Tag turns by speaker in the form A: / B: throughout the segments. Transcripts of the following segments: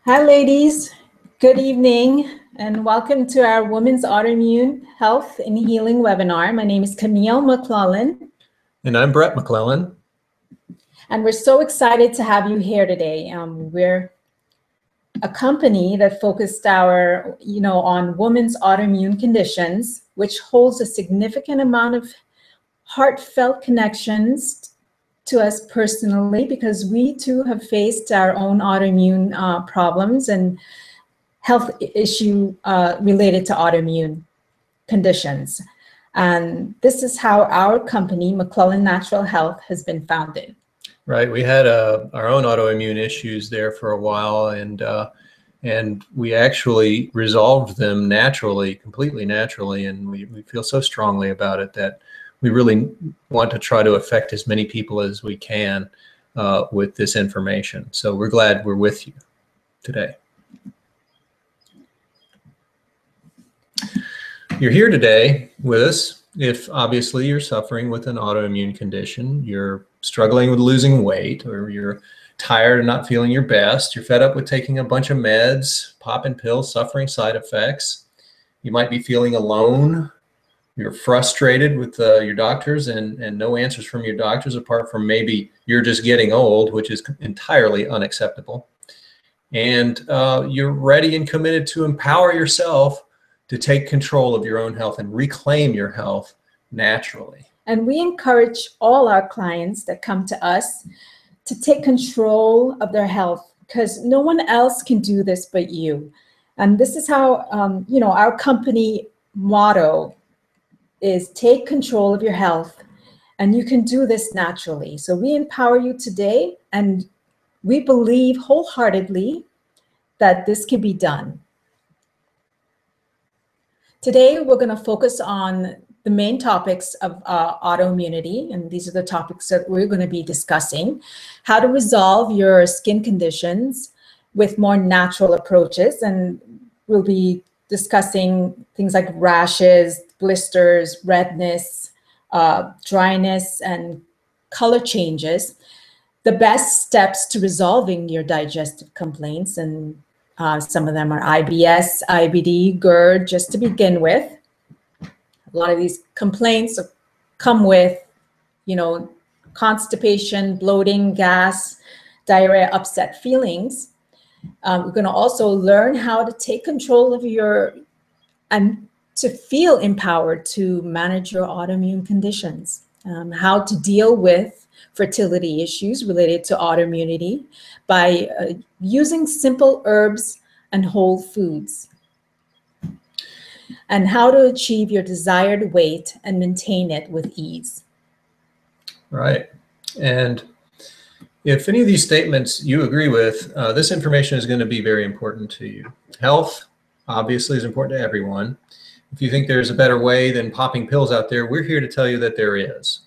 A: Hi, ladies. Good evening, and welcome to our Women's Autoimmune Health and Healing webinar. My name is Camille McClellan.
B: And I'm Bret McClellan.
A: And we're so excited to have you here today. We're a company that focused on women's autoimmune conditions, which holds a significant amount of heartfelt connections to us personally, because we too have faced our own autoimmune problems and health issue related to autoimmune conditions. And this is how our company, McClellan Natural Health, has been founded.
B: Right. We had our own autoimmune issues there for a while, and we actually resolved them naturally, completely naturally. And we feel so strongly about it that we really want to try to affect as many people as we can with this information. So we're glad we're with you today. You're here today with us if obviously you're suffering with an autoimmune condition, you're struggling with losing weight, or you're tired and not feeling your best, you're fed up with taking a bunch of meds, popping pills, suffering side effects. You might be feeling alone. You're frustrated with your doctors and no answers from your doctors, apart from maybe you're just getting old, which is entirely unacceptable. And you're ready and committed to empower yourself to take control of your own health and reclaim your health naturally.
A: And we encourage all our clients that come to us to take control of their health, because no one else can do this but you. And this is how, our company motto is take control of your health, and you can do this naturally. So we empower you today, and we believe wholeheartedly that this can be done. Today, we're going to focus on the main topics of autoimmunity, and these are the topics that we're going to be discussing. How to resolve your skin conditions with more natural approaches, and we'll be discussing things like rashes, blisters, redness, dryness, and color changes, the best steps to resolving your digestive complaints, and some of them are IBS, IBD, GERD, just to begin with. A lot of these complaints come with, constipation, bloating, gas, diarrhea, upset feelings. We're going to also learn how to take control of and to feel empowered to manage your autoimmune conditions, how to deal with fertility issues related to autoimmunity by using simple herbs and whole foods, and how to achieve your desired weight and maintain it with ease.
B: Right. And if any of these statements you agree with, this information is going to be very important to you. Health, obviously, is important to everyone. If you think there's a better way than popping pills out there, we're here to tell you that there is.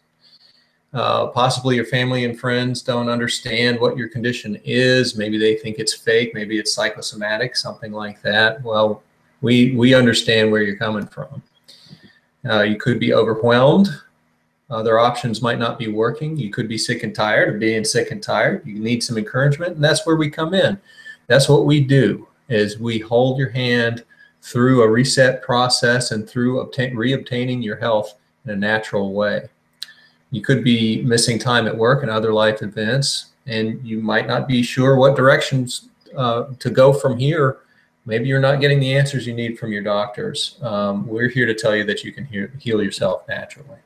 B: Possibly your family and friends don't understand what your condition is. Maybe they think it's fake. Maybe it's psychosomatic, something like that. Well, we understand where you're coming from. You could be overwhelmed. Other options might not be working. You could be sick and tired of being sick and tired. You need some encouragement, and that's where we come in. That's what we do, is we hold your hand through a reset process and through reobtaining your health in a natural way. You could be missing time at work and other life events, and you might not be sure what directions to go from here. Maybe you're not getting the answers you need from your doctors. We're here to tell you that you can heal yourself naturally.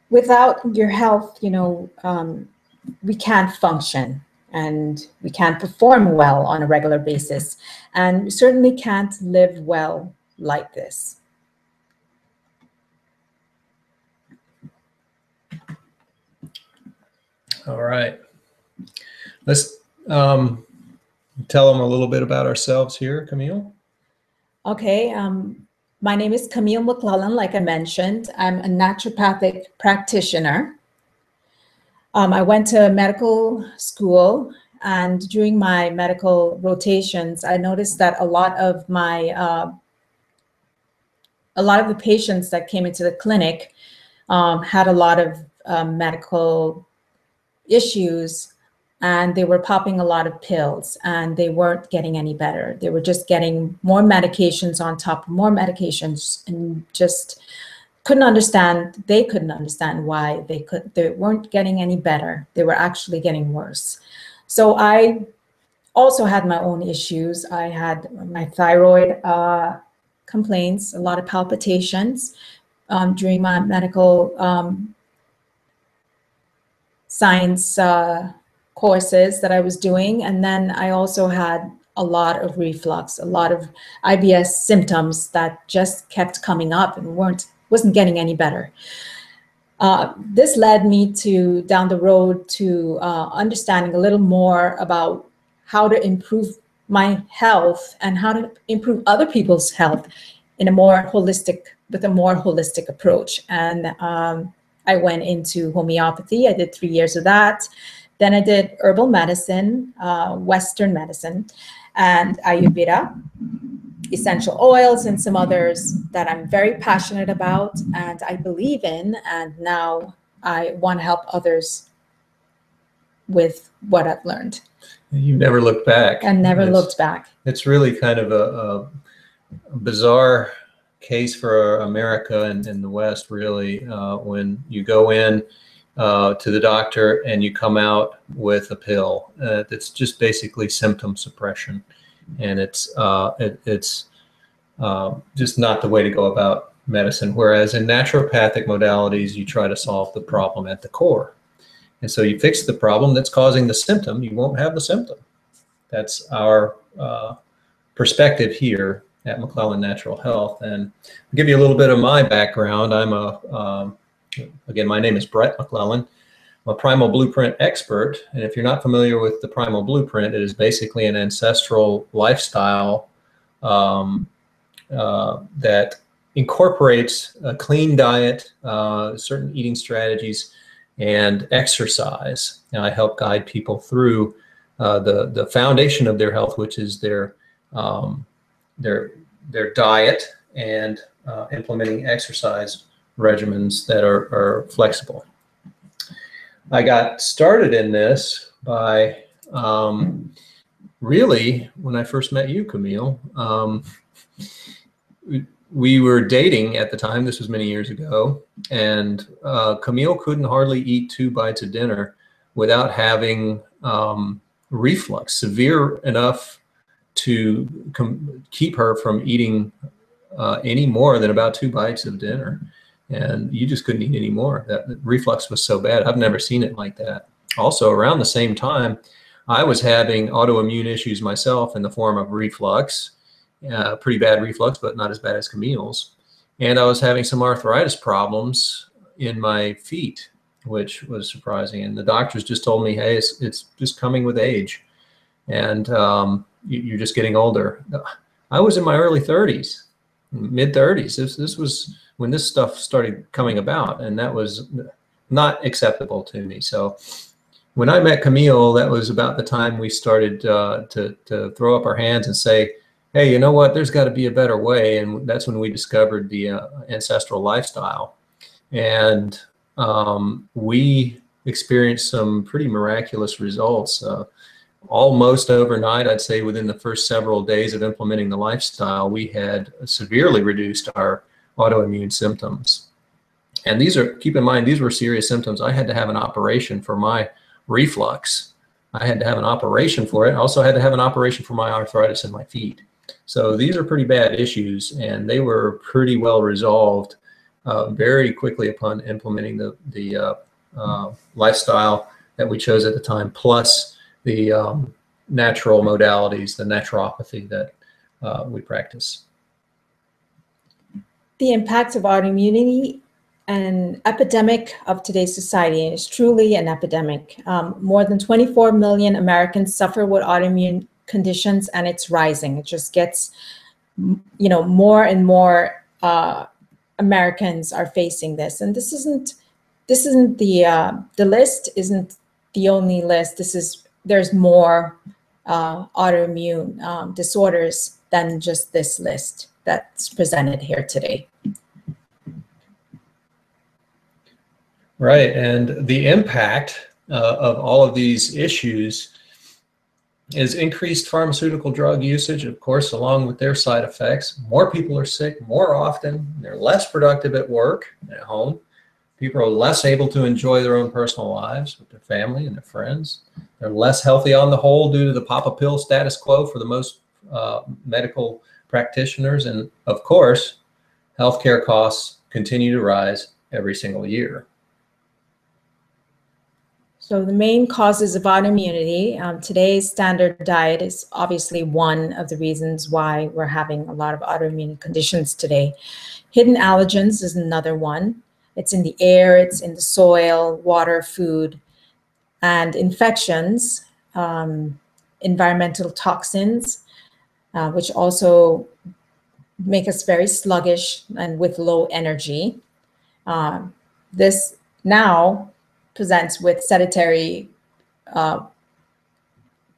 A: Without your health, we can't function, and we can't perform well on a regular basis, and we certainly can't live well like this.
B: All right. Let's tell them a little bit about ourselves here, Camille.
A: Okay. My name is Camille McClellan, like I mentioned. I'm a naturopathic practitioner. I went to medical school, and during my medical rotations, I noticed that a lot of the patients that came into the clinic had a lot of medical issues and they were popping a lot of pills, and they weren't getting any better. They were just getting more medications on top of more medications, and just couldn't understand. They couldn't understand why they weren't getting any better. They were actually getting worse. So I also had my own issues. I had my thyroid complaints, a lot of palpitations during my medical science courses that I was doing. And then I also had a lot of reflux, a lot of IBS symptoms that just kept coming up and wasn't getting any better. This led me to down the road to understanding a little more about how to improve my health and how to improve other people's health in a more holistic, with a more holistic approach. And I went into homeopathy. I did 3 years of that. Then I did herbal medicine, Western medicine, and Ayurveda, essential oils, and some others that I'm very passionate about and I believe in. And now I want to help others with what I've learned.
B: You never looked back.
A: And never looked back.
B: It's really kind of a bizarre case for America and the West, really, when you go in to the doctor and you come out with a pill. It's just basically symptom suppression, and it's just not the way to go about medicine. Whereas in naturopathic modalities, you try to solve the problem at the core. And so you fix the problem that's causing the symptom, you won't have the symptom. That's our perspective here at McClellan Natural Health. And I'll give you a little bit of my background. I'm again, my name is Bret McClellan. I'm a Primal Blueprint expert. And if you're not familiar with the Primal Blueprint, it is basically an ancestral lifestyle that incorporates a clean diet, certain eating strategies, and exercise. And I help guide people through the foundation of their health, which is their diet, and implementing exercise regimens that are flexible. I got started in this by really when I first met you, Camille. We were dating at the time. This was many years ago, and Camille couldn't hardly eat 2 bites of dinner without having reflux, severe enough to keep her from eating any more than about 2 bites of dinner. And you just couldn't eat any more. That reflux was so bad. I've never seen it like that. Also, around the same time, I was having autoimmune issues myself in the form of reflux. Pretty bad reflux, but not as bad as Camille's. And I was having some arthritis problems in my feet, which was surprising. And the doctors just told me, hey, it's just coming with age. And you're just getting older. I was in my early 30s, mid 30s. This was when this stuff started coming about, and that was not acceptable to me. So when I met Camille, that was about the time we started to throw up our hands and say, hey, you know what, there's got to be a better way. And that's when we discovered the ancestral lifestyle. And we experienced some pretty miraculous results. Almost overnight, I'd say within the first several days of implementing the lifestyle, we had severely reduced our autoimmune symptoms. And these are, keep in mind, these were serious symptoms. I had to have an operation for my reflux. I had to have an operation for it. I also had to have an operation for my arthritis in my feet. So these are pretty bad issues, and they were pretty well resolved very quickly upon implementing the lifestyle that we chose at the time, plus the natural modalities, the naturopathy that we practice.
A: The impact of autoimmunity, an epidemic of today's society, and it's truly an epidemic. More than 24 million Americans suffer with autoimmune conditions, and it's rising. It just gets, more and more Americans are facing this. And this isn't the list isn't the only list. There's more autoimmune disorders than just this list that's presented here today.
B: Right, and the impact of all of these issues is increased pharmaceutical drug usage, of course, along with their side effects. More people are sick more often. They're less productive at work, at home. People are less able to enjoy their own personal lives with their family and their friends. They're less healthy on the whole due to the pop-a-pill status quo for the most medical practitioners. And of course, healthcare costs continue to rise every single year.
A: So the main causes of autoimmunity, today's standard diet is obviously one of the reasons why we're having a lot of autoimmune conditions today. Hidden allergens is another one. It's in the air, it's in the soil, water, food, and infections, environmental toxins, which also make us very sluggish and with low energy. This now presents with sedentary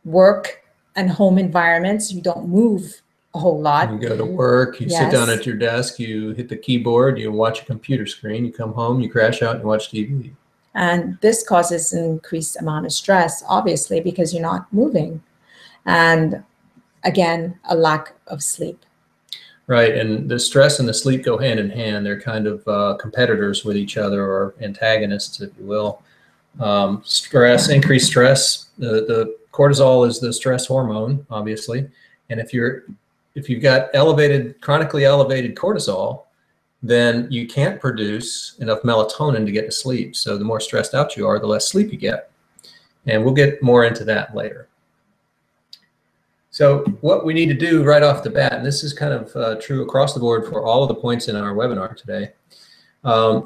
A: work and home environments. You don't move a whole lot.
B: You go to work, you sit down at your desk, you hit the keyboard, you watch a computer screen, you come home, you crash out and you watch TV.
A: And this causes an increased amount of stress, obviously, because you're not moving. And again, a lack of sleep.
B: Right, and the stress and the sleep go hand in hand. They're kind of competitors with each other, or antagonists, if you will. Increased stress, the cortisol is the stress hormone, obviously. And if you've got chronically elevated cortisol, then you can't produce enough melatonin to get to sleep. So the more stressed out you are, the less sleep you get. And we'll get more into that later. So what we need to do right off the bat, and this is kind of true across the board for all of the points in our webinar today,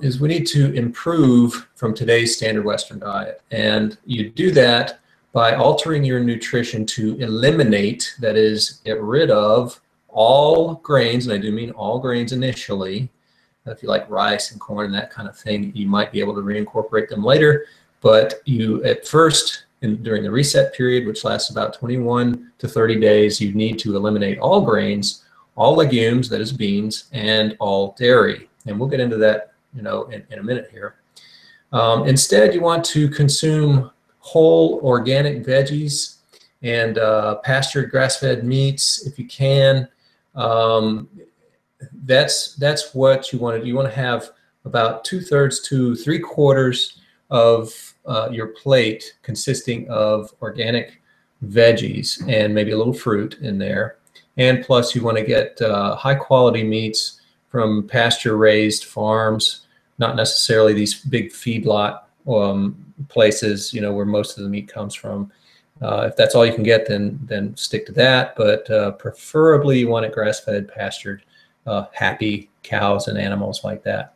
B: is we need to improve from today's standard Western diet. And you do that by altering your nutrition to eliminate, that is, get rid of all grains, and I do mean all grains initially. If you like rice and corn and that kind of thing, you might be able to reincorporate them later. But you, at first, during the reset period, which lasts about 21 to 30 days, you need to eliminate all grains, all legumes, that is beans, and all dairy. And we'll get into that, in a minute here. Instead, you want to consume whole organic veggies and pastured grass-fed meats if you can. That's what you want to do. You want to have about 2/3 to 3/4 of your plate consisting of organic veggies and maybe a little fruit in there. And plus you want to get high quality meats from pasture raised farms, not necessarily these big feedlot places, where most of the meat comes from. If that's all you can get, then stick to that. But preferably you want it grass-fed, pastured, happy cows and animals like that.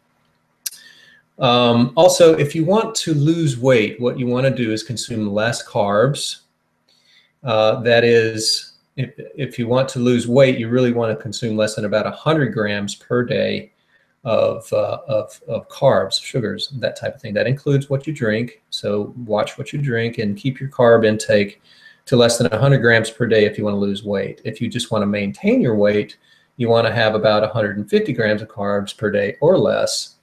B: Also, if you want to lose weight, what you want to do is consume less carbs. That is, if you want to lose weight, you really want to consume less than about 100 grams per day of carbs, sugars, that type of thing. That includes what you drink. So watch what you drink and keep your carb intake to less than 100 grams per day if you want to lose weight. If you just want to maintain your weight, you want to have about 150 grams of carbs per day or less,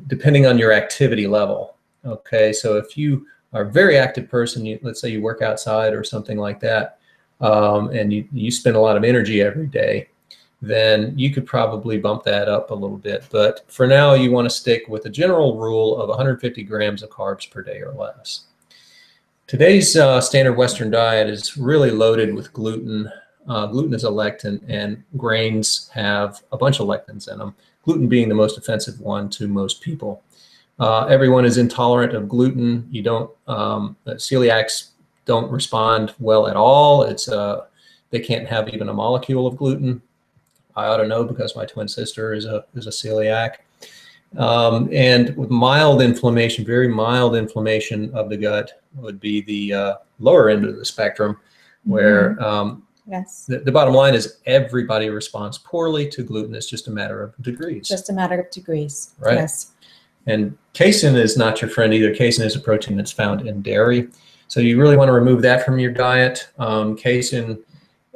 B: depending on your activity level. Okay, so if you are a very active person, let's say you work outside or something like that, and you spend a lot of energy every day, then you could probably bump that up a little bit. But for now, you want to stick with a general rule of 150 grams of carbs per day or less. Today's standard Western diet is really loaded with gluten. Gluten is a lectin, and grains have a bunch of lectins in them, gluten being the most offensive one to most people. Everyone is intolerant of gluten. Celiacs don't respond well at all. They can't have even a molecule of gluten. I ought to know because my twin sister is a celiac. And with mild inflammation, very mild inflammation of the gut would be the lower end of the spectrum, where
A: yes,
B: the bottom line is everybody responds poorly to gluten. It's just a matter of degrees.
A: Just a matter of degrees.
B: Right.
A: Yes.
B: And casein is not your friend either. Casein is a protein that's found in dairy. So you really want to remove that from your diet. Casein,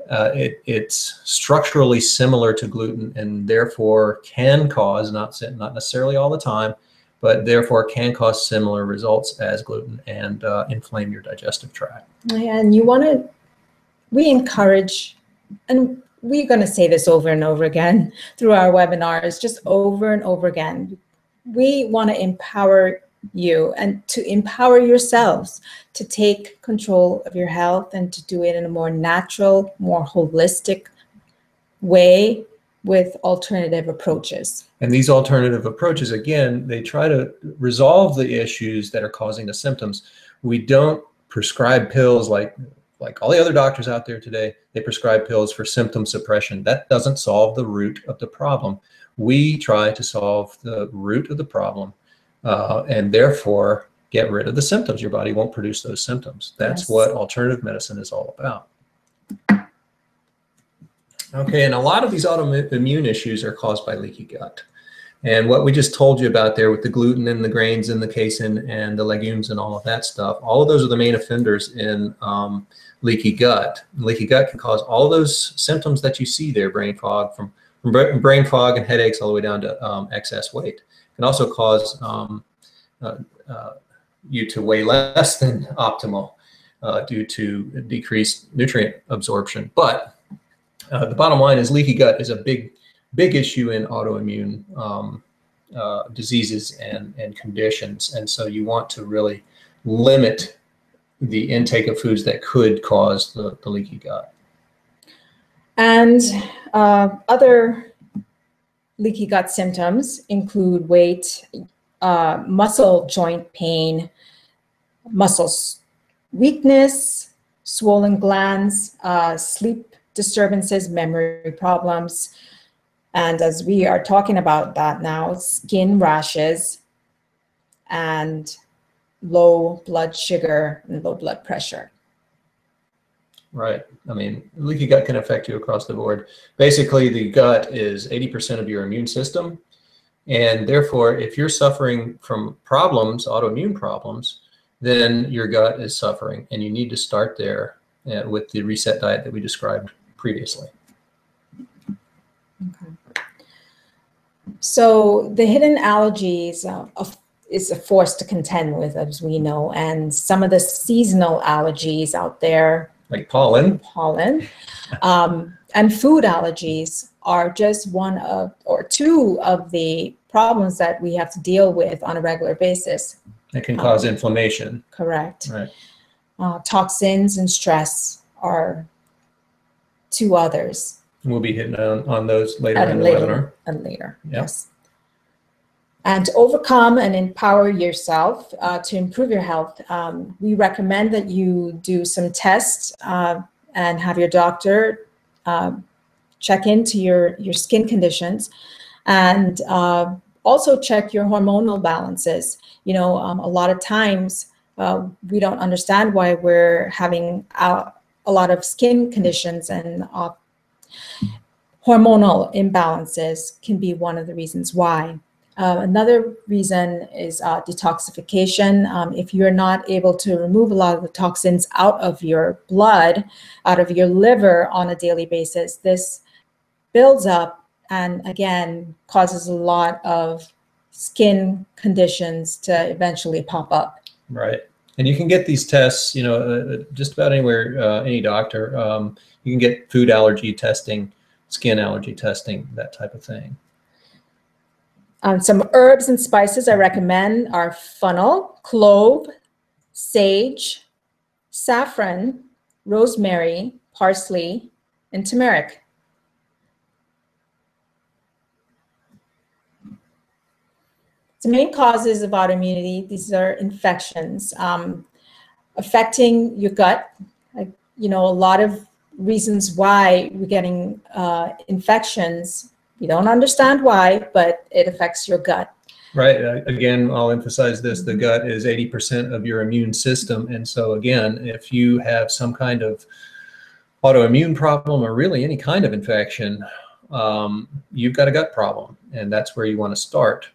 B: it's structurally similar to gluten and therefore can cause, not necessarily all the time, but therefore can cause similar results as gluten and inflame your digestive tract.
A: And we encourage, and we're going to say this over and over again through our webinars, just over and over again. We want to empower you and to empower yourselves to take control of your health and to do it in a more natural, more holistic way with alternative approaches.
B: And these alternative approaches, again, they try to resolve the issues that are causing the symptoms. We don't prescribe pills like all the other doctors out there today. They prescribe pills for symptom suppression. That doesn't solve the root of the problem. We try to solve the root of the problem and therefore get rid of the symptoms. Your body won't produce those symptoms. That's what alternative medicine is all about. Okay, and a lot of these autoimmune issues are caused by leaky gut. And what we just told you about there with the gluten and the grains and the casein and the legumes and all of that stuff, all of those are the main offenders in leaky gut. Leaky gut can cause all those symptoms that you see there, brain fog, from brain fog and headaches all the way down to excess weight. It can also cause you to weigh less than optimal due to decreased nutrient absorption. But the bottom line is leaky gut is a big issue in autoimmune diseases and conditions. And so you want to really limit the intake of foods that could cause the leaky gut.
A: And other leaky gut symptoms include weight, muscle joint pain, muscle weakness, swollen glands, sleep disturbances, memory problems, and as we are talking about that now, skin rashes and low blood sugar and low blood pressure.
B: Right. I mean, leaky gut can affect you across the board. Basically, the gut is 80% of your immune system. And therefore, if you're suffering from problems, autoimmune problems, then your gut is suffering. And you need to start there with the reset diet that we described previously.
A: Okay. So the hidden allergies is a force to contend with, as we know. And some of the seasonal allergies out there,
B: like pollen,
A: and food allergies are just one of, or two of the problems that we have to deal with on a regular basis.
B: It can cause inflammation.
A: Correct.
B: Right.
A: Toxins and stress are two others.
B: We'll be hitting on those later in the webinar.
A: And later,
B: yep.
A: Yes. And to overcome and empower yourself to improve your health, we recommend that you do some tests and have your doctor check into your skin conditions, and also check your hormonal balances. You know, a lot of times we don't understand why we're having a lot of skin conditions, and hormonal imbalances can be one of the reasons why. Another reason is detoxification. If you're not able to remove a lot of the toxins out of your blood, out of your liver on a daily basis, this builds up and again causes a lot of skin conditions to eventually pop up.
B: Right. And you can get these tests, you know, just about anywhere, any doctor. You can get food allergy testing, skin allergy testing, that type of thing.
A: Some herbs and spices I recommend are fennel, clove, sage, saffron, rosemary, parsley, and turmeric. The main causes of autoimmunity, these are infections affecting your gut. You know, a lot of reasons why we're getting infections. We don't understand why, but it affects your gut.
B: Right. Again, I'll emphasize this. The gut is 80% of your immune system. And so again, if you have some kind of autoimmune problem or really any kind of infection, you've got a gut problem. And that's where you want to start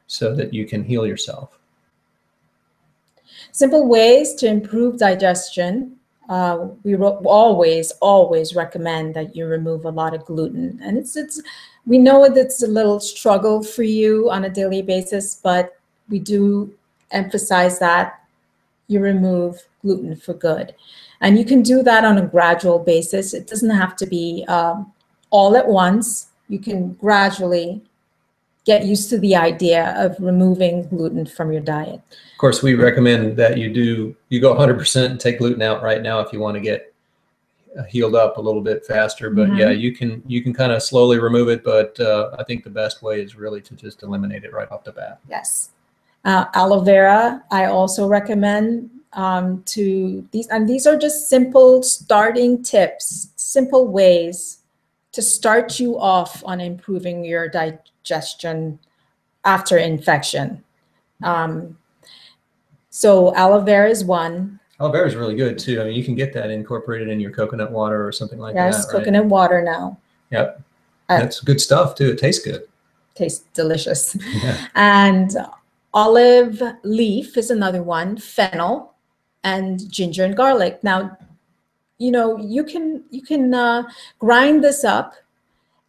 B: so that you can heal yourself.
A: Simple ways to improve digestion. We always recommend that you remove a lot of gluten. And we know it's a little struggle for you on a daily basis, but we do emphasize that you remove gluten for good. And you can do that on a gradual basis. It doesn't have to be all at once. You can gradually get used to the idea of removing gluten from your diet.
B: Of course, we recommend that you go 100% and take gluten out right now if you want to get healed up a little bit faster. But yeah, you can kind of slowly remove it. But I think the best way is really to just eliminate it right off the bat.
A: Yes. Aloe vera, I also recommend to these, and these are just simple starting tips, simple ways to start you off on improving your digestion after infection. So aloe vera is one.
B: Aloe vera is really good too. I mean, you can get that incorporated in your coconut water or something like that.
A: Yes, coconut water now.
B: Yep. That's good stuff too. It tastes good.
A: Tastes delicious.
B: Yeah.
A: And olive leaf is another one, fennel, and ginger and garlic. Now, you know, you can grind this up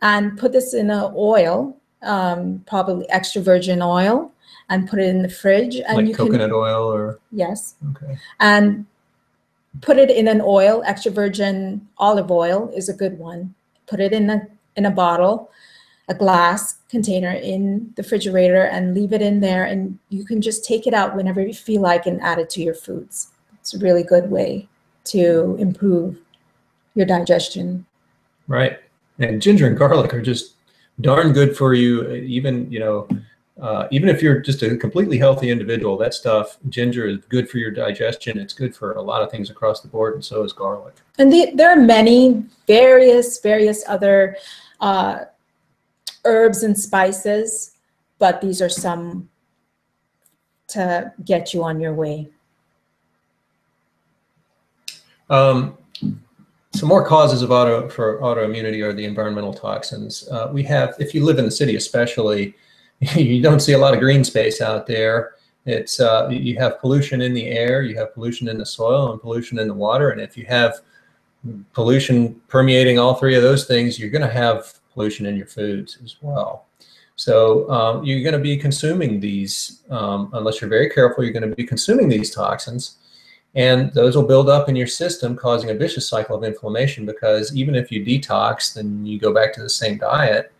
A: and put this in an oil, probably extra virgin oil, and put it in the fridge. And
B: like
A: you
B: coconut
A: can,
B: oil or?
A: Yes.
B: Okay.
A: And put it in an oil, extra virgin olive oil is a good one. Put it in a bottle, a glass container in the refrigerator, and leave it in there. And you can just take it out whenever you feel like and add it to your foods. It's a really good way to improve your digestion.
B: Right. And ginger and garlic are just darn good for you. Even, you know, even if you're just a completely healthy individual, that stuff, ginger is good for your digestion. It's good for a lot of things across the board, and so is garlic.
A: And there are many various other herbs and spices, but these are some to get you on your way.
B: Some more causes of autoimmunity are the environmental toxins. We have, if you live in the city especially, you don't see a lot of green space out there. It's you have pollution in the air, you have pollution in the soil, and pollution in the water. And if you have pollution permeating all three of those things, you're going to have pollution in your foods as well. So you're going to be consuming these, unless you're very careful, you're going to be consuming these toxins. And those will build up in your system, causing a vicious cycle of inflammation, because even if you detox, then you go back to the same diet,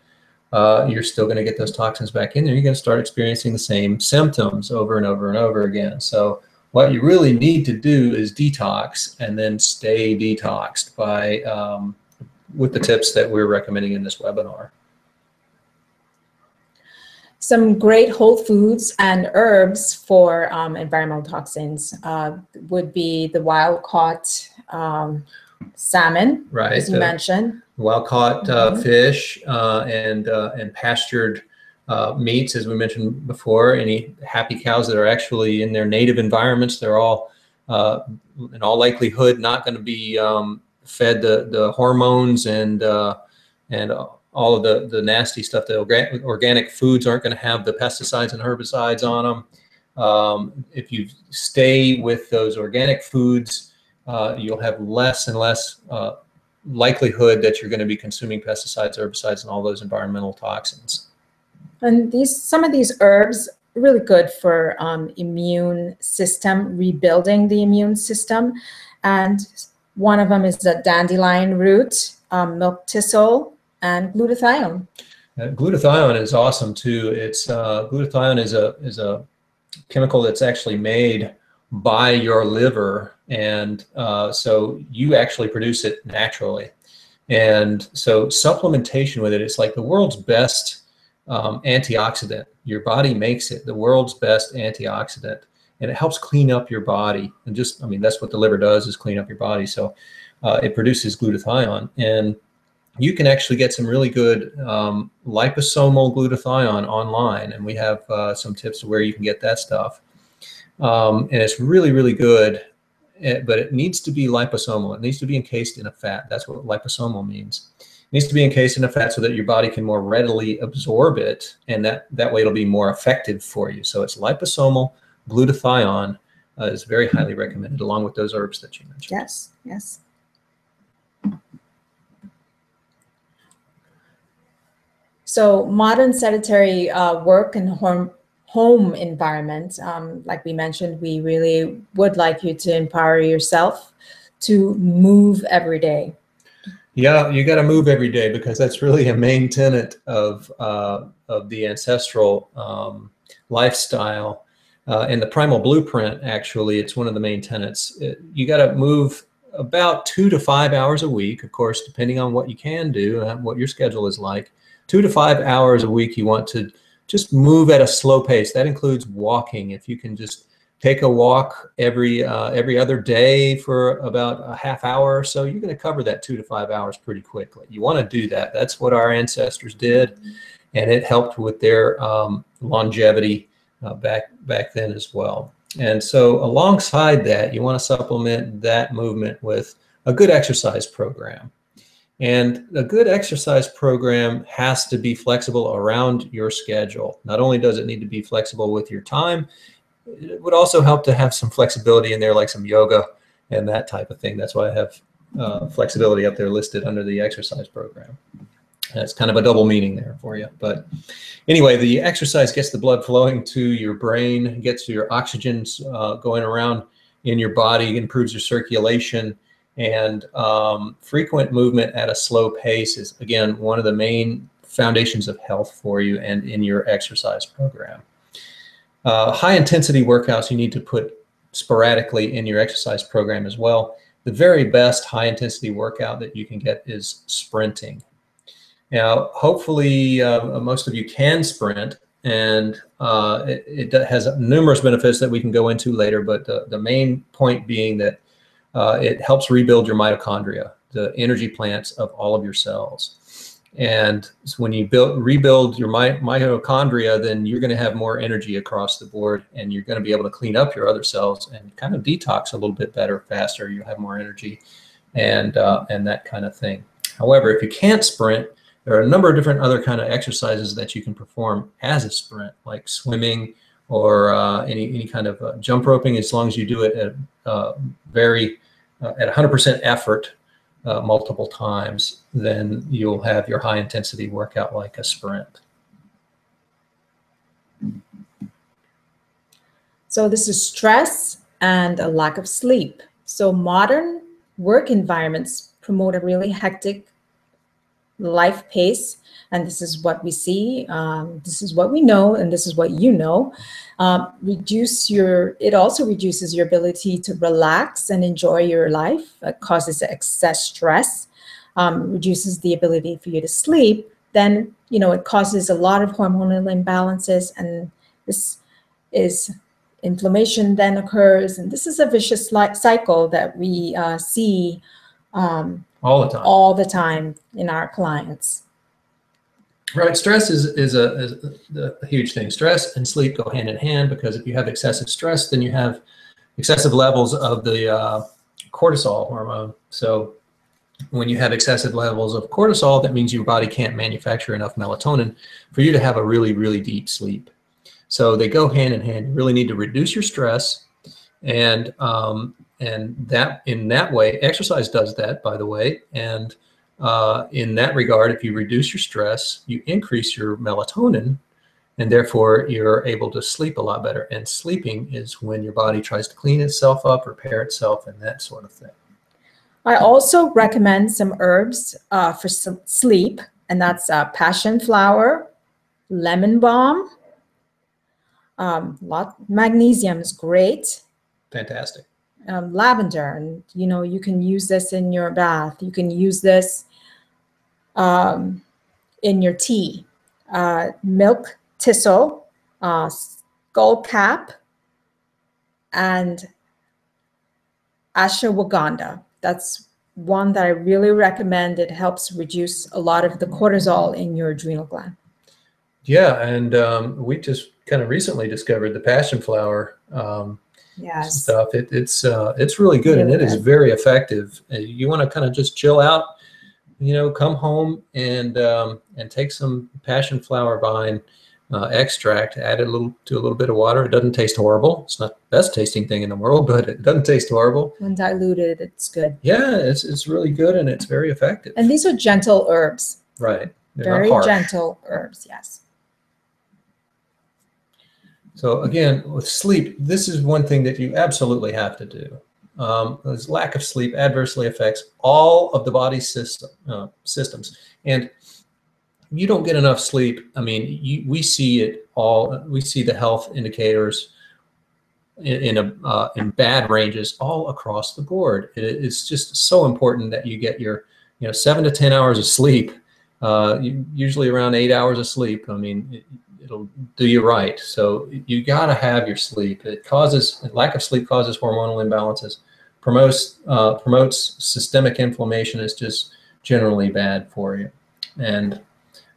B: you're still going to get those toxins back in there. You're going to start experiencing the same symptoms over and over and over again. So what you really need to do is detox and then stay detoxed by with the tips that we're recommending in this webinar.
A: Some great whole foods and herbs for environmental toxins would be the wild-caught salmon,
B: right,
A: as you mentioned.
B: Wild-caught fish and pastured meats, as we mentioned before. Any happy cows that are actually in their native environments, they're all, in all likelihood, not going to be fed the hormones and all of the nasty stuff. The organic foods aren't going to have the pesticides and herbicides on them. If you stay with those organic foods, you'll have less and less likelihood that you're going to be consuming pesticides, herbicides, and all those environmental toxins.
A: And some of these herbs are really good for immune system, rebuilding the immune system. And one of them is the dandelion root, milk thistle, and glutathione.
B: Glutathione is awesome too. It's glutathione is a chemical that's actually made by your liver, and so you actually produce it naturally. And so supplementation with it, it's like the world's best antioxidant. Your body makes it the world's best antioxidant, and it helps clean up your body. And just, I mean, that's what the liver does, is clean up your body. So it produces glutathione, and you can actually get some really good liposomal glutathione online, and we have some tips of where you can get that stuff. And it's really, really good, but it needs to be liposomal. It needs to be encased in a fat. That's what liposomal means. It needs to be encased in a fat so that your body can more readily absorb it, and that way it'll be more effective for you. So it's liposomal glutathione is very highly recommended, along with those herbs that you mentioned.
A: Yes, yes. So modern sedentary work and home environment, like we mentioned, we really would like you to empower yourself to move every day.
B: Yeah, you got to move every day, because that's really a main tenet of the ancestral lifestyle. In the Primal Blueprint, actually, it's one of the main tenets. You got to move about 2 to 5 hours a week, of course, depending on what you can do and what your schedule is like. 2 to 5 hours a week, you want to just move at a slow pace. That includes walking. If you can just take a walk every other day for about a half hour or so, you're going to cover that 2 to 5 hours pretty quickly. You want to do that. That's what our ancestors did, and it helped with their longevity back then as well. And so alongside that, you want to supplement that movement with a good exercise program. And a good exercise program has to be flexible around your schedule. Not only does it need to be flexible with your time, it would also help to have some flexibility in there, like some yoga and that type of thing. That's why I have flexibility up there listed under the exercise program. That's kind of a double meaning there for you. But anyway, the exercise gets the blood flowing to your brain, gets your oxygens going around in your body, improves your circulation, and frequent movement at a slow pace is, again, one of the main foundations of health for you and in your exercise program. High intensity workouts you need to put sporadically in your exercise program as well. The very best high intensity workout that you can get is sprinting. Now, hopefully most of you can sprint, and it has numerous benefits that we can go into later, but the main point being that it helps rebuild your mitochondria, the energy plants of all of your cells. And so when you rebuild your mitochondria, then you're going to have more energy across the board, and you're going to be able to clean up your other cells and kind of detox a little bit better, faster. You'll have more energy and that kind of thing. However, if you can't sprint, there are a number of different other kind of exercises that you can perform as a sprint, like swimming or any kind of jump roping, as long as you do it at at 100% effort multiple times. Then you'll have your high intensity workout like a sprint.
A: So this is stress and a lack of sleep. So modern work environments promote a really hectic life pace, and this is what we see, this is what we know, and this is what you know. It also reduces your ability to relax and enjoy your life. It causes excess stress, reduces the ability for you to sleep. Then, it causes a lot of hormonal imbalances, and this is inflammation then occurs. And this is a vicious cycle that we see all the time in our clients.
B: Right. Stress is a huge thing. Stress and sleep go hand in hand, because if you have excessive stress, then you have excessive levels of the cortisol hormone. So when you have excessive levels of cortisol, that means your body can't manufacture enough melatonin for you to have a really, really deep sleep. So they go hand in hand. You really need to reduce your stress, and that in that way, exercise does that, by the way. And in that regard, if you reduce your stress, you increase your melatonin, and therefore you're able to sleep a lot better. And sleeping is when your body tries to clean itself up, repair itself, and that sort of thing.
A: I also recommend some herbs for sleep, and that's passion flower, lemon balm. Magnesium is great.
B: Fantastic.
A: Lavender, and you can use this in your bath. You can use this in your tea. Milk thistle, skullcap, and ashwagandha. That's one that I really recommend. It helps reduce a lot of the cortisol in your adrenal gland.
B: Yeah, and we just kind of recently discovered the passion flower
A: Yes.
B: stuff. It's really good, and it is very effective. You want to kind of just chill out, come home and take some passion flower vine extract, add it to a little bit of water. It doesn't taste horrible. It's not the best tasting thing in the world, but it doesn't taste horrible.
A: When diluted, it's good.
B: Yeah, it's really good, and it's very effective.
A: And these are gentle herbs.
B: Right. They're
A: very
B: not harsh.
A: Gentle herbs, yes.
B: So again, with sleep, this is one thing that you absolutely have to do. This lack of sleep adversely affects all of the body's systems. And you don't get enough sleep. I mean, we see it all. We see the health indicators in bad ranges all across the board. It's just so important that you get your 7 to 10 hours of sleep. Usually around 8 hours of sleep. I mean, it'll do you right. So you got to have your sleep. Lack of sleep causes hormonal imbalances, promotes systemic inflammation. It's just generally bad for you. And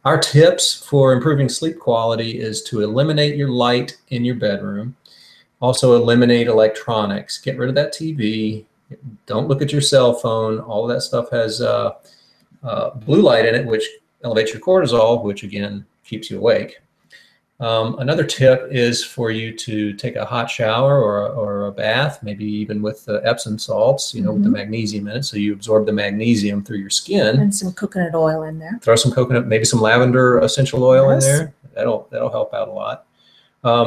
B: our tips for improving sleep quality is to eliminate your light in your bedroom. Also eliminate electronics. Get rid of that TV. Don't look at your cell phone. All of that stuff has blue light in it, which elevates your cortisol, which again keeps you awake. Another tip is for you to take a hot shower or a bath, maybe even with Epsom salts, with the magnesium in it, so you absorb the magnesium through your skin.
A: And some coconut oil in there.
B: Throw some coconut, maybe some lavender essential oil in there. That'll help out a lot.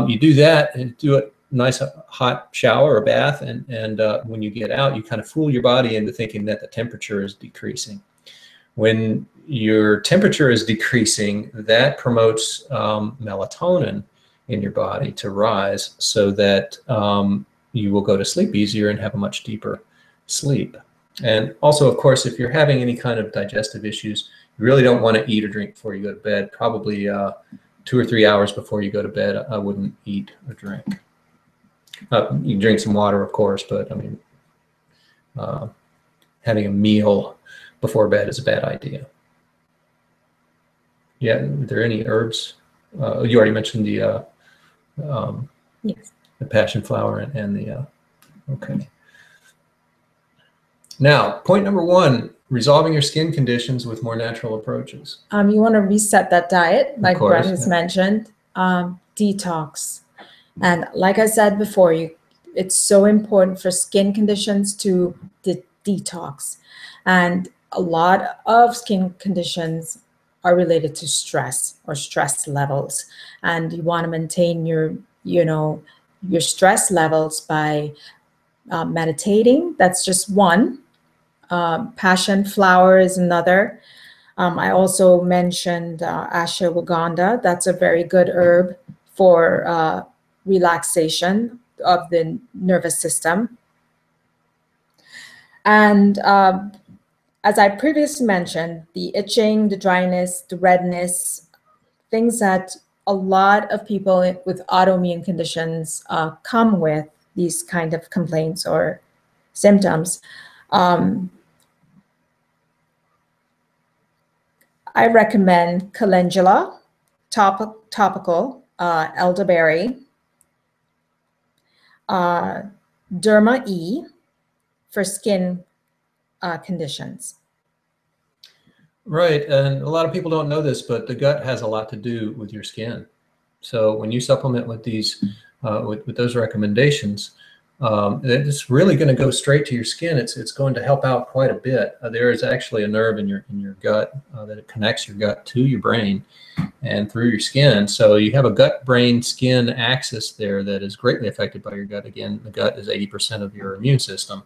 B: You do that and do a nice hot shower or bath, and when you get out, you kind of fool your body into thinking that the temperature is decreasing. When your temperature is decreasing, that promotes melatonin in your body to rise, so that you will go to sleep easier and have a much deeper sleep. And also, of course, if you're having any kind of digestive issues, you really don't want to eat or drink before you go to bed. Probably 2 or 3 hours before you go to bed, I wouldn't eat or drink. You drink some water, of course, but I mean, having a meal before bed is a bad idea. Yeah, are there any herbs? You already mentioned the
A: yes,
B: the passion flower and the okay. Now, point number 1: resolving your skin conditions with more natural approaches.
A: You want to reset that diet, like Bret has mentioned. Detox, and like I said before, it's so important for skin conditions to detox, and a lot of skin conditions are related to stress or stress levels, and you want to maintain your stress levels by meditating. That's just one. Passion flower is another. I also mentioned ashwagandha. That's a very good herb for relaxation of the nervous system. And as I previously mentioned, the itching, the dryness, the redness, things that a lot of people with autoimmune conditions come with, these kind of complaints or symptoms. I recommend calendula, topical, elderberry, Derma E for skin conditions.
B: Right, and a lot of people don't know this, but the gut has a lot to do with your skin. So when you supplement with these, with those recommendations, it's really going to go straight to your skin. It's going to help out quite a bit. There is actually a nerve in your gut that it connects your gut to your brain and through your skin. So you have a gut-brain-skin axis there that is greatly affected by your gut. Again, the gut is 80% of your immune system.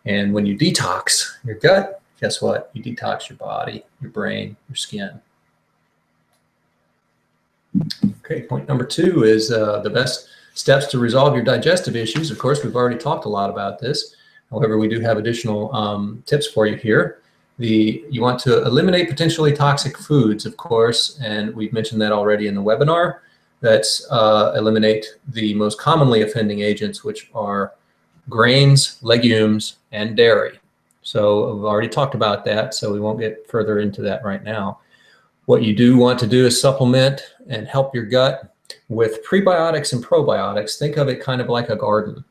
B: And when you detox your gut, guess what? You detox your body, your brain, your skin. Okay, point number 2 is the best steps to resolve your digestive issues. Of course, we've already talked a lot about this. However, we do have additional tips for you here. You want to eliminate potentially toxic foods, of course, and we've mentioned that already in the webinar. That's eliminate the most commonly offending agents, which are grains, legumes, and dairy. So we've already talked about that, so we won't get further into that right now. What you do want to do is supplement and help your gut with prebiotics and probiotics. Think of it kind of like a garden.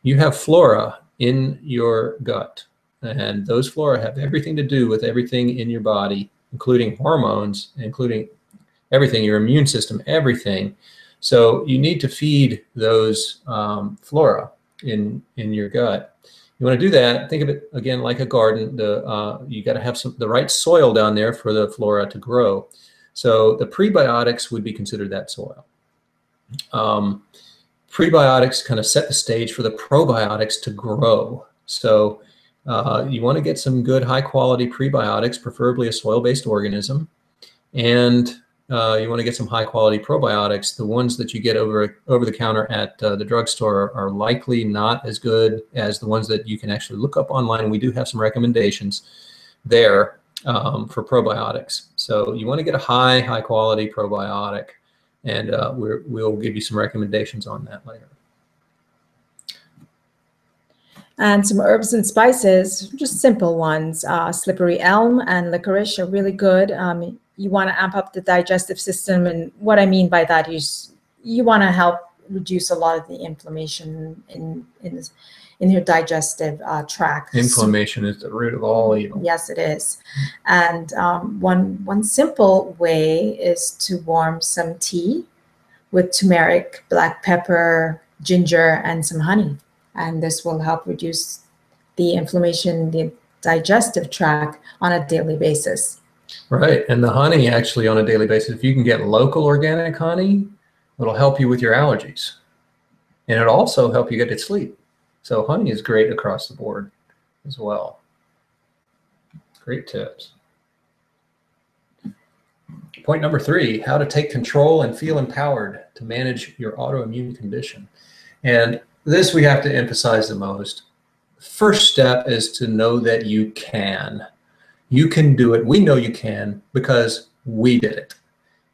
B: You have flora in your gut, and those flora have everything to do with everything in your body, including hormones, including everything, your immune system, everything. So you need to feed those flora in your gut. You want to do that, think of it again like a garden. You got to have the right soil down there for the flora to grow. So the prebiotics would be considered that soil. Prebiotics kind of set the stage for the probiotics to grow. So you want to get some good high quality prebiotics, preferably a soil-based organism. And you want to get some high quality probiotics. The ones that you get over the counter at the drugstore are likely not as good as the ones that you can actually look up online. And we do have some recommendations there for probiotics. So you want to get a high quality probiotic, and we'll give you some recommendations on that later.
A: And some herbs and spices, just simple ones. Slippery elm and licorice are really good. You want to amp up the digestive system, and what I mean by that is you want to help reduce a lot of the inflammation in your digestive tract.
B: Inflammation is the root of all evil.
A: Yes, it is. And one simple way is to warm some tea with turmeric, black pepper, ginger, and some honey. And this will help reduce the inflammation in the digestive tract on a daily basis.
B: Right. And the honey actually on a daily basis, if you can get local organic honey, it'll help you with your allergies. And it'll also help you get to sleep. So honey is great across the board as well. Great tips. Point number 3, how to take control and feel empowered to manage your autoimmune condition. And this we have to emphasize the most. First step is to know that you can. You can do it. We know you can because we did it.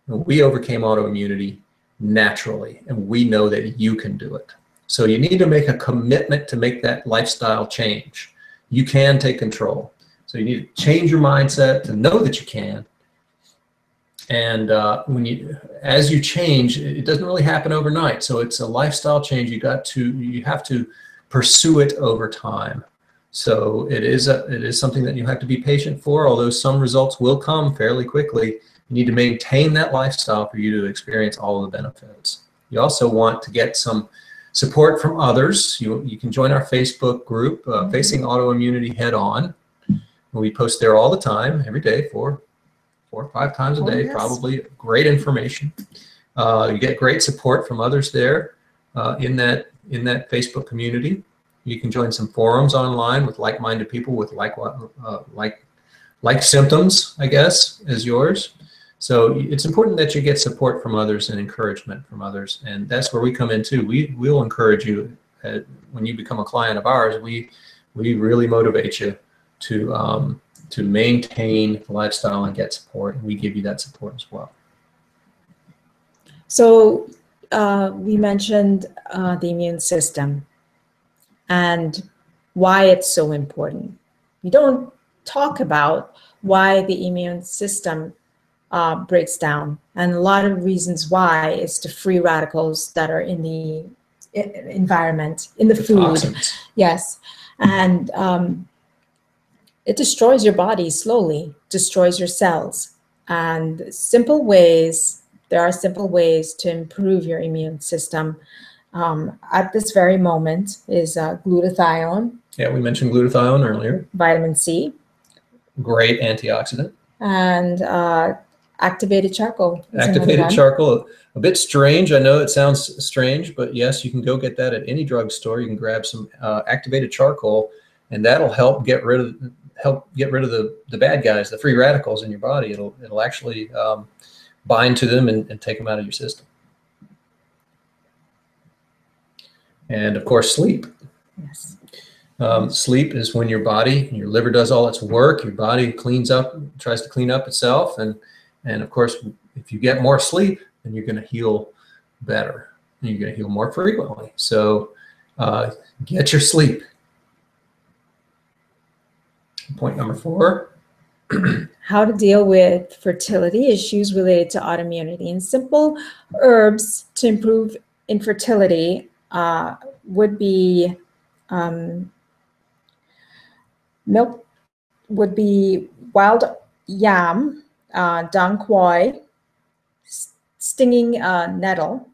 B: And we overcame autoimmunity naturally, and we know that you can do it. So you need to make a commitment to make that lifestyle change. You can take control. So you need to change your mindset to know that you can. And as you change, it doesn't really happen overnight. So it's a lifestyle change. You have to pursue it over time. So it is something that you have to be patient for, although some results will come fairly quickly. You need to maintain that lifestyle for you to experience all of the benefits. You also want to get some support from others. You can join our Facebook group, Facing Autoimmunity Head On. We post there all the time, every day, 4 or 5 times a day, probably. Great information. You get great support from others there in that Facebook community. You can join some forums online with like-minded people with like symptoms, I guess, as yours. So it's important that you get support from others and encouragement from others, and that's where we come in too. We'll encourage you when you become a client of ours. We really motivate you to maintain the lifestyle and get support, and we give you that support as well.
A: So we mentioned the immune system and why it's so important. We don't talk about why the immune system breaks down, and a lot of reasons why is the free radicals that are in the environment, in the food.
B: Toxins.
A: Yes, and it destroys your body slowly, destroys your cells. And there are simple ways to improve your immune system. At this very moment is glutathione.
B: Yeah, we mentioned glutathione earlier.
A: Vitamin C.
B: Great antioxidant.
A: And activated charcoal.
B: Activated charcoal, a bit strange. I know it sounds strange, but yes, you can go get that at any drugstore. You can grab some activated charcoal, and that'll help get rid of the bad guys, the free radicals in your body. It'll actually bind to them and take them out of your system. And of course, sleep.
A: Yes.
B: Sleep is when your body, your liver does all its work. Your body cleans up, tries to clean up itself, and of course, if you get more sleep, then you're going to heal better, and you're going to heal more frequently. So get your sleep. Point number 4.
A: How to deal with fertility issues related to autoimmunity. And simple herbs to improve infertility would be wild yam, dang quoy, stinging nettle,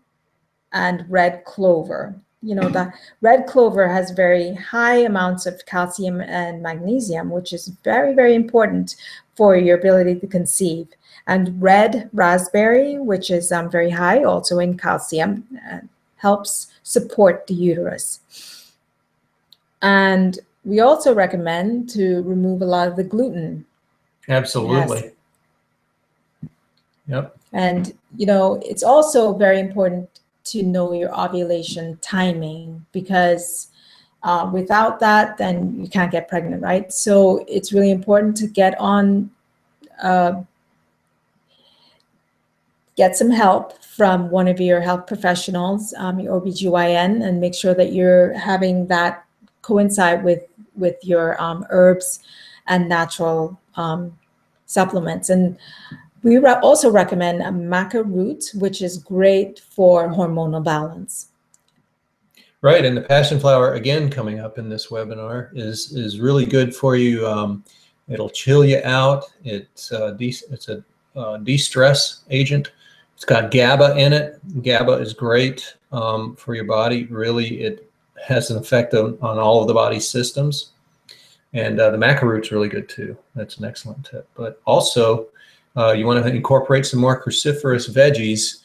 A: and red clover. the red clover has very high amounts of calcium and magnesium, which is very, very important for your ability to conceive. And red raspberry, which is very high also in calcium, helps support the uterus. And we also recommend to remove a lot of the gluten.
B: Absolutely.
A: Yes.
B: Yep.
A: And, it's also very important to know your ovulation timing, because without that, then you can't get pregnant, right? So it's really important to get some help from one of your health professionals, your OBGYN, and make sure that you're having that coincide with your herbs and natural supplements. And we also recommend a maca root, which is great for hormonal balance.
B: Right, and the passion flower, again, coming up in this webinar, is really good for you. It'll chill you out. It's a de-stress agent. It's got GABA in it. GABA is great for your body. Really, it has an effect on all of the body's systems. And the maca root's really good too. That's an excellent tip. But also, you want to incorporate some more cruciferous veggies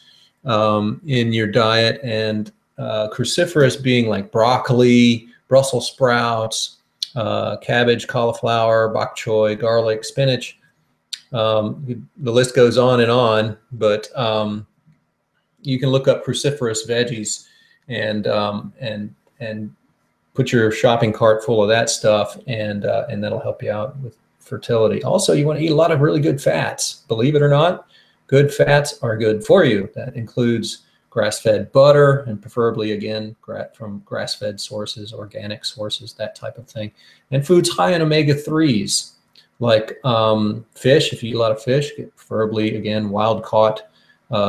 B: in your diet, and cruciferous being like broccoli, Brussels sprouts, cabbage, cauliflower, bok choy, garlic, spinach. The list goes on, but you can look up cruciferous veggies and put your shopping cart full of that stuff, and that'll help you out with fertility. Also, you want to eat a lot of really good fats. Believe it or not, good fats are good for you. That includes grass-fed butter, and preferably, again, from grass-fed sources, organic sources, that type of thing. And foods high in omega-3s, like fish. If you eat a lot of fish, preferably, again, wild-caught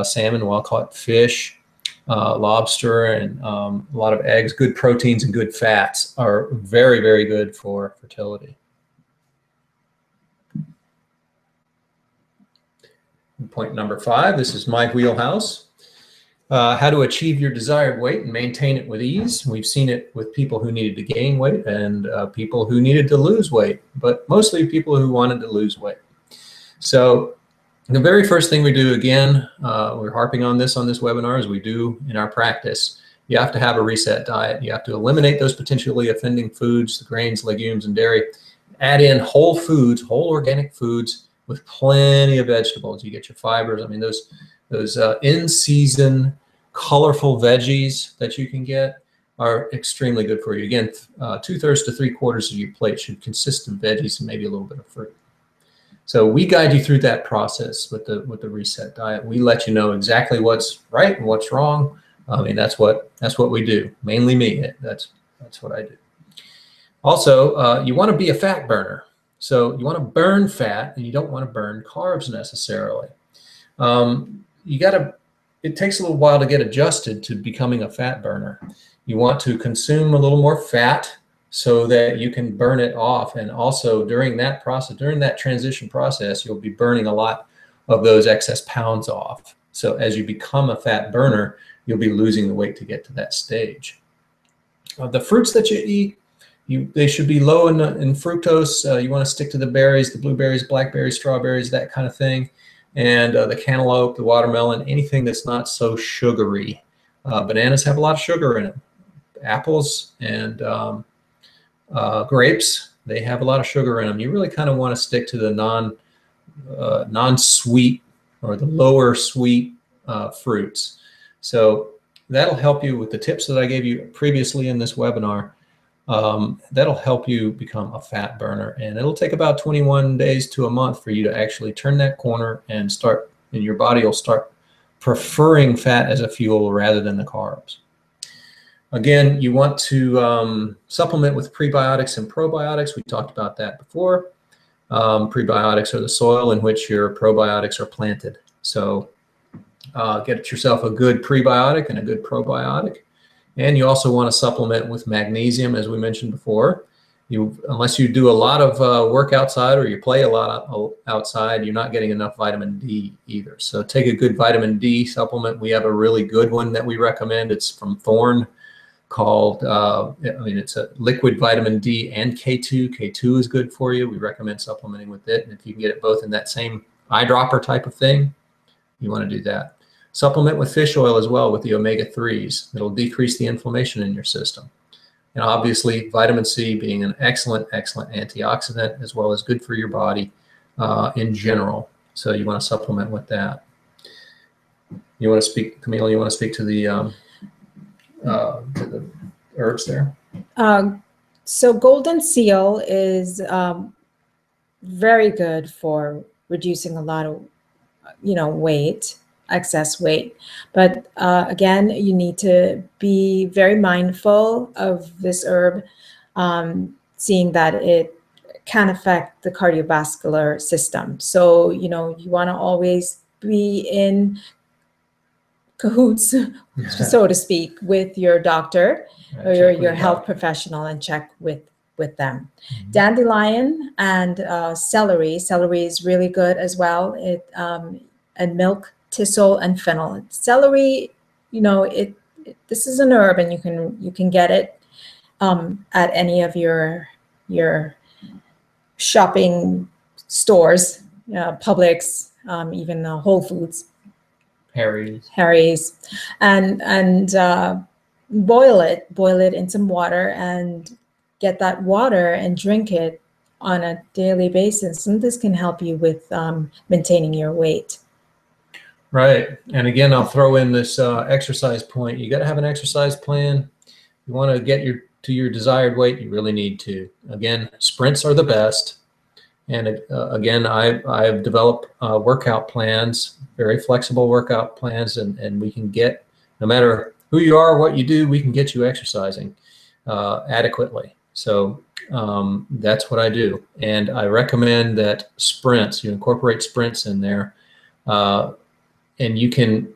B: salmon, wild-caught fish, lobster, and a lot of eggs. Good proteins and good fats are very, very good for fertility. Point number 5, this is my wheelhouse. How to achieve your desired weight and maintain it with ease. We've seen it with people who needed to gain weight and people who needed to lose weight, but mostly people who wanted to lose weight. So the very first thing we do, again, we're harping on this webinar, as we do in our practice. You have to have a reset diet. You have to eliminate those potentially offending foods, the grains, legumes, and dairy. Add in whole foods, whole organic foods with plenty of vegetables. You get your fibers. I mean, those in-season colorful veggies that you can get are extremely good for you. Again, 2/3 to 3/4 of your plate should consist of veggies and maybe a little bit of fruit. So we guide you through that process with the reset diet. We let you know exactly what's right and what's wrong. I mean, that's what we do. Mainly me. That's what I do. Also, you want to be a fat burner. So you want to burn fat, and you don't want to burn carbs necessarily. It takes a little while to get adjusted to becoming a fat burner. You want to consume a little more fat so that you can burn it off. And also during that process, during that transition process, you'll be burning a lot of those excess pounds off. So as you become a fat burner, you'll be losing the weight to get to that stage. The fruits that you eat, they should be low in fructose. You want to stick to the berries, the blueberries, blackberries, strawberries, that kind of thing. And the cantaloupe, the watermelon, anything that's not so sugary. Bananas have a lot of sugar in them. Apples and grapes, they have a lot of sugar in them. You really kind of want to stick to the non-sweet or the lower sweet fruits. So that'll help you with the tips that I gave you previously in this webinar. That'll help you become a fat burner, and it'll take about 21 days to a month for you to actually turn that corner and your body will start preferring fat as a fuel rather than the carbs. Again, you want to supplement with prebiotics and probiotics. We talked about that before. Prebiotics are the soil in which your probiotics are planted. So get yourself a good prebiotic and a good probiotic. And you also want to supplement with magnesium, as we mentioned before. Unless you do a lot of work outside or you play a lot outside, you're not getting enough vitamin D either. So take a good vitamin D supplement. We have a really good one that we recommend. It's from Thorne. called, it's a liquid vitamin D and K2. K2 is good for you. We recommend supplementing with it. And if you can get it both in that same eyedropper type of thing, you want to do that. Supplement with fish oil as well with the omega-3s. It'll decrease the inflammation in your system. And obviously, vitamin C being an excellent, excellent antioxidant, as well as good for your body in general. So you want to supplement with that. You want to speak, Camille, you want to speak to the herbs there?
A: So golden seal is very good for reducing a lot of, weight, excess weight. But again, you need to be very mindful of this herb, seeing that it can affect the cardiovascular system. So, you want to always be in cahoots, so to speak, with your doctor or your health professional and check with them. Mm-hmm. Dandelion and celery. Celery is really good as well. And milk, thistle, and fennel. Celery, this is an herb, and you can get it at any of your shopping stores, Publix, even Whole Foods. Harry's, and boil it in some water and get that water and drink it on a daily basis. And this can help you with maintaining your weight.
B: Right. And again, I'll throw in this exercise point. You got to have an exercise plan. You want to get to your desired weight, you really need to. Again, sprints are the best. And again, I've developed workout plans, very flexible workout plans, and we can get, no matter who you are, what you do, we can get you exercising adequately. So that's what I do. And I recommend that sprints, you incorporate sprints in there, and you can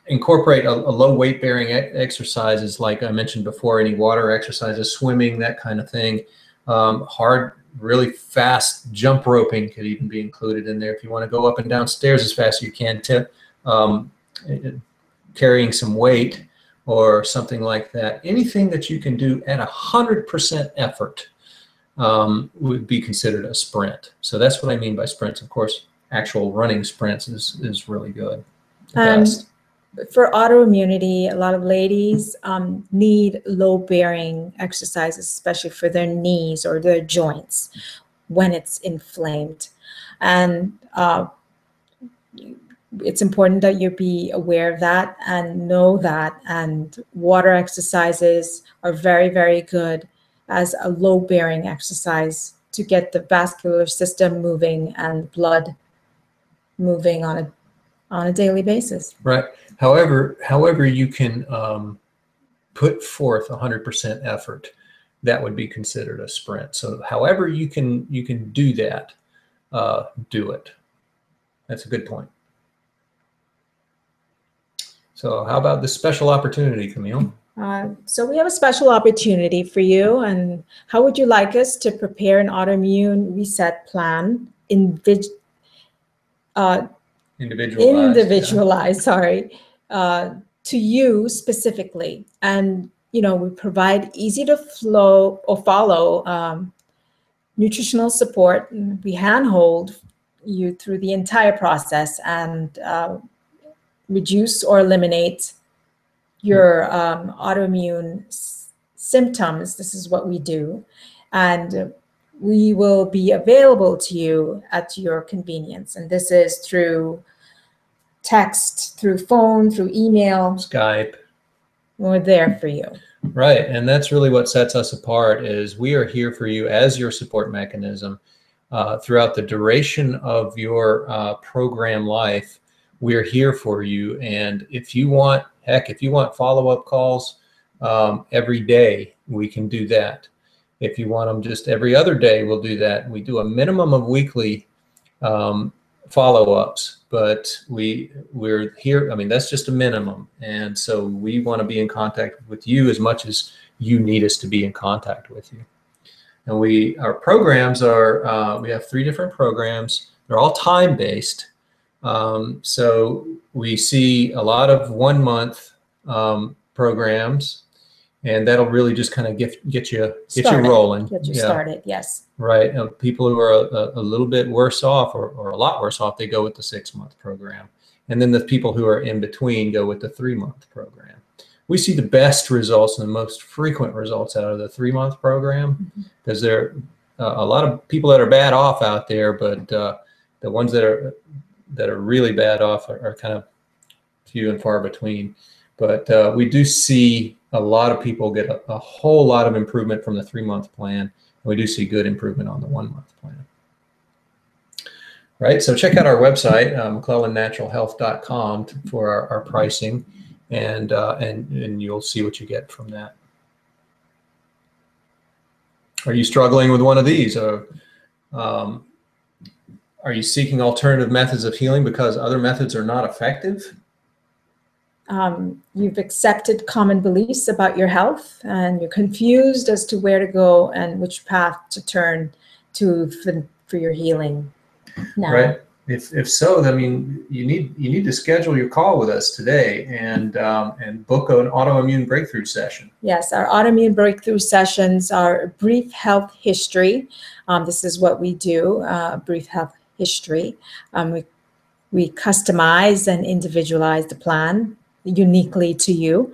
B: incorporate a low weight bearing exercises, like I mentioned before, any water exercises, swimming, that kind of thing. Hard, really fast jump roping could even be included in there if you want to go up and down stairs as fast as you can, carrying some weight or something like that. Anything that you can do at 100% effort would be considered a sprint. So that's what I mean by sprints. Of course, actual running sprints is really good.
A: For autoimmunity, a lot of ladies need low-bearing exercises, especially for their knees or their joints when it's inflamed. And it's important that you be aware of that and know that. And water exercises are very, very good as a low-bearing exercise to get the vascular system moving and blood moving on a daily basis.
B: Right. However you can put forth 100% effort, that would be considered a sprint. So however you can do that, do it. That's a good point. So how about this special opportunity, Camille?
A: So we have a special opportunity for you. And how would you like us to prepare an autoimmune reset plan individualized, to you specifically? And we provide easy to follow nutritional support. We handhold you through the entire process and reduce or eliminate your autoimmune symptoms. This is what we do, and we will be available to you at your convenience. And this is through text, through phone, through email,
B: Skype.
A: We're there for you.
B: Right. And that's really what sets us apart, is we are here for you as your support mechanism throughout the duration of your program life. We're here for you. And if you want, if you want follow-up calls every day, we can do that. If you want them just every other day, we'll do that. We do a minimum of weekly follow-ups, but we're here. I mean, that's just a minimum. And so we want to be in contact with you as much as you need us to be in contact with you. And our programs are, we have 3 different programs. They're all time-based. So we see a lot of 1-month programs. And that'll really just kind of get you
A: Started.
B: rolling.
A: Get you started, yes.
B: Right. People who are a little bit worse off or a lot worse off, they go with the 6-month program. And then the people who are in between go with the 3-month program. We see the best results and the most frequent results out of the 3-month program, because there are a lot of people that are bad off out there, but the ones that are really bad off are kind of few and far between. But we do see a lot of people get a whole lot of improvement from the 3-month plan. And we do see good improvement on the 1-month plan. Right, so check out our website, McClellanNaturalHealth.com, for our pricing, and you'll see what you get from that. Are you struggling with one of these, or are you seeking alternative methods of healing because other methods are not effective?
A: You've accepted common beliefs about your health, and you're confused as to where to go and which path to turn to for your healing now.
B: Right. If so, I mean, you need to schedule your call with us today and book an autoimmune breakthrough session.
A: Yes, our autoimmune breakthrough sessions are a brief health history. This is what we do, brief health history. We customize and individualize the plan uniquely to you.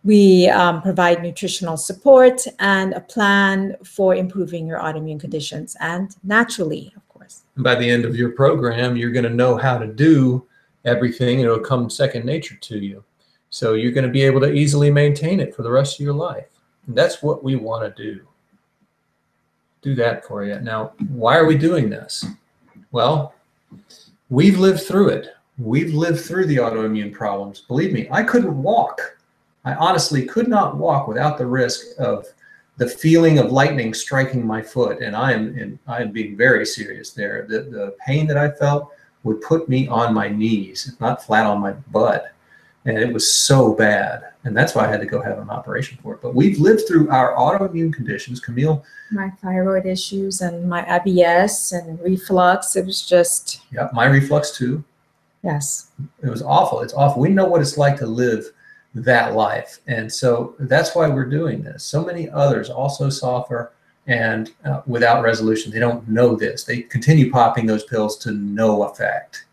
A: We provide nutritional support and a plan for improving your autoimmune conditions, and naturally, of course.
B: And by the end of your program, you're going to know how to do everything. It'll come second nature to you. So you're going to be able to easily maintain it for the rest of your life. And that's what we want to do that for you. Now, why are we doing this? Well, we've lived through it. We've lived through the autoimmune problems. Believe me, I couldn't walk. I honestly could not walk without the risk of the feeling of lightning striking my foot. And I am being very serious there. The pain that I felt would put me on my knees, if not flat on my butt. And it was so bad. And that's why I had to go have an operation for it. But we've lived through our autoimmune conditions. Camille?
A: My thyroid issues and my IBS and reflux. It was just...
B: Yeah, my reflux too.
A: Yes.
B: It was awful. It's awful. We know what it's like to live that life. And so that's why we're doing this. So many others also suffer and without resolution. They don't know this. They continue popping those pills to no effect.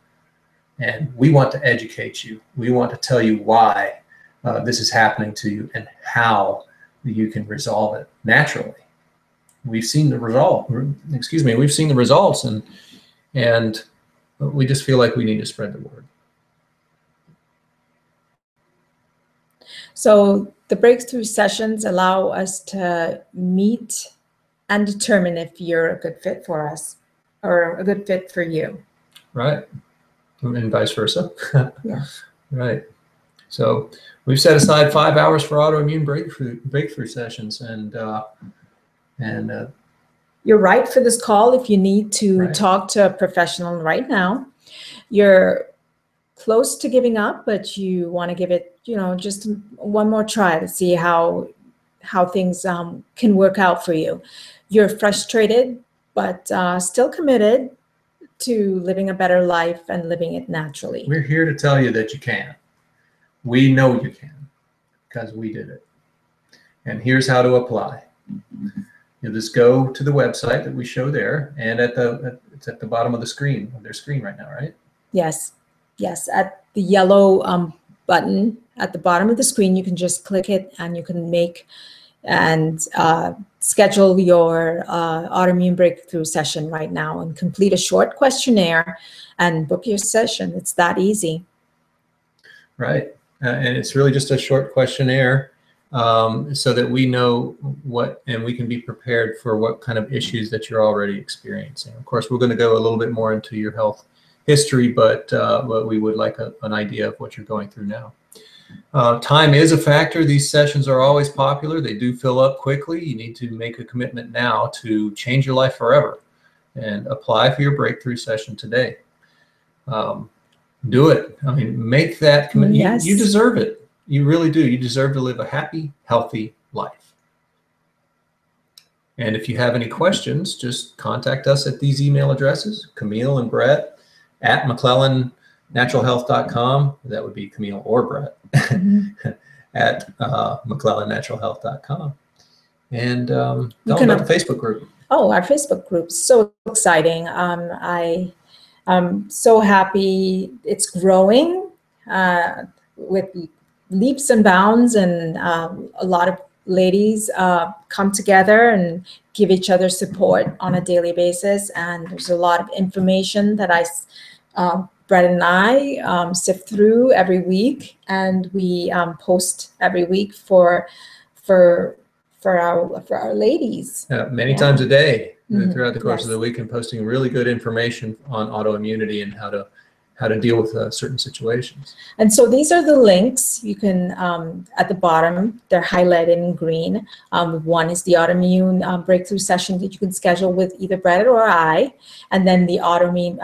B: And we want to educate you. We want to tell you why this is happening to you and how you can resolve it naturally. We've seen the result. Excuse me. We've seen the results, and we just feel like we need to spread the word.
A: So the breakthrough sessions allow us to meet and determine if you're a good fit for us or a good fit for you.
B: Right. And vice versa.
A: Yeah.
B: Right. So we've set aside 5 hours for autoimmune breakthrough sessions, and
A: you're right for this call if you need to
B: right.
A: talk to a professional right now. You're close to giving up, but you want to give it, just one more try to see how things can work out for you. You're frustrated, but still committed to living a better life and living it naturally.
B: We're here to tell you that you can. We know you can because we did it. And here's how to apply. You just go to the website that we show there, and it's at the bottom of the screen, of their screen right now, right?
A: Yes. Yes. At the yellow button at the bottom of the screen, you can just click it and you can make and schedule your autoimmune breakthrough session right now and complete a short questionnaire and book your session. It's that easy. Right.
B: And it's really just a short questionnaire so that we know and we can be prepared for what kind of issues that you're already experiencing. Of course, we're going to go a little bit more into your health history, but we would like an idea of what you're going through now. Time is a factor. These sessions are always popular. They do fill up quickly. You need to make a commitment now to change your life forever and apply for your breakthrough session today. Do it. I mean, make that commitment.
A: Yes.
B: You deserve it. You really do. You deserve to live a happy, healthy life. And if you have any questions, just contact us at these email addresses, Camille and Bret at McClellanNaturalHealth.com. That would be Camille or Bret. at McClellanNaturalHealth.com. And tell them about the Facebook group.
A: Oh, our Facebook group, so exciting. I'm so happy it's growing with leaps and bounds, and a lot of ladies come together and give each other support on a daily basis. And there's a lot of information that Bret and I sift through every week, and we post every week for our ladies.
B: Many times a day throughout the course of the week, and posting really good information on autoimmunity and how to deal with certain situations. And
A: so these are the links. You can, at the bottom, they're highlighted in green. One is the Autoimmune Breakthrough Session that you can schedule with either Bret or I, and then the Autoimmune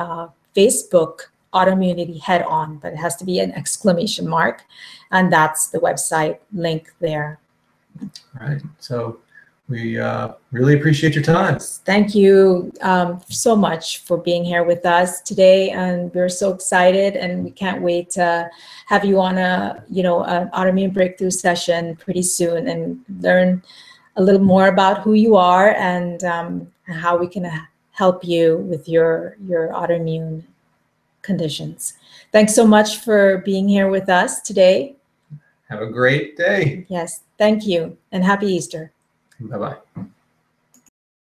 A: Facebook Autoimmunity Head On, but it has to be an exclamation mark, and that's the website link there.
B: All right, so we really appreciate your time.
A: Thank you so much for being here with us today, and we're so excited, and we can't wait to have you on an autoimmune breakthrough session pretty soon, and learn a little more about who you are and how we can help you with your autoimmune conditions. Thanks so much for being here with us today.
B: Have a great day.
A: Yes, thank you, and happy Easter.
B: Bye-bye.